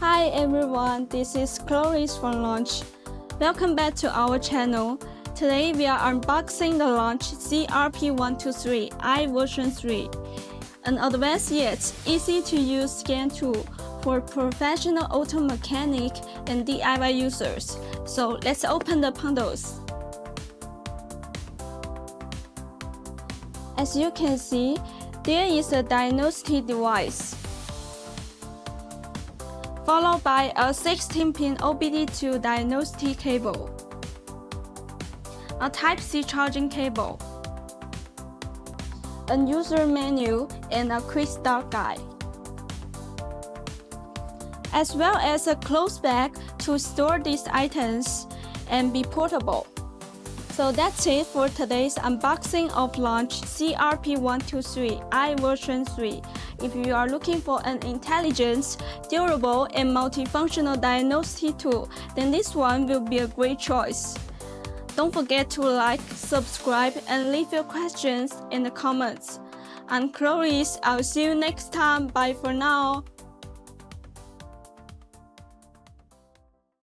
Hi everyone, this is Chloe from Launch. Welcome back to our channel. Today we are unboxing the Launch CRP123i version 3, an advanced yet easy to use scan tool for professional auto mechanic and DIY users. So let's open the bundles. As you can see, there is a diagnostic device, followed by a 16-pin OBD2 diagnostic cable, a Type-C charging cable, a user manual, and a quick start guide, as well as a cloth bag to store these items and be portable. So that's it for today's unboxing of Launch CRP123i version 3. If you are looking for an intelligent, durable, and multifunctional diagnostic tool, then this one will be a great choice. Don't forget to like, subscribe, and leave your questions in the comments. I'm Chloe. I'll see you next time. Bye for now.